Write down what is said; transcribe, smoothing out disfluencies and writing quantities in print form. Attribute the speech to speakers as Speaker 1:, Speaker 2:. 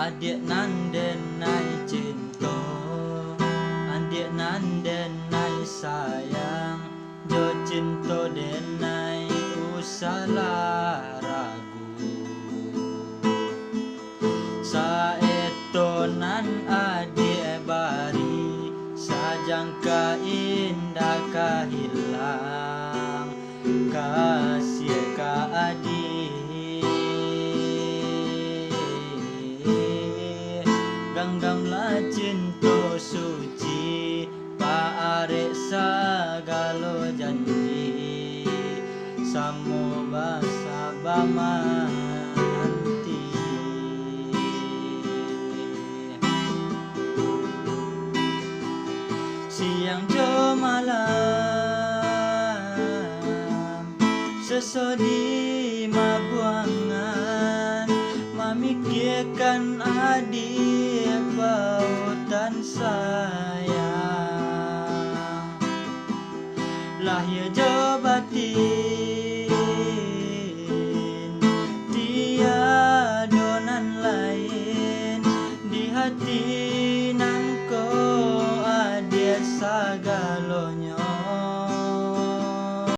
Speaker 1: Adik nan denai cinta, adik nan denai sayang, jo cinta denai usah ragu. Saeto nan adik bari, sajangka indah kahilang, kasih ka adik. Ganggamlah cinta suci, paarek sagalo janji, samo basa bama nanti. Siang jo malam, sesodi mabuangan, memikirkan adik pautan sayang. Lahir jo batin, tiada nan lain di hati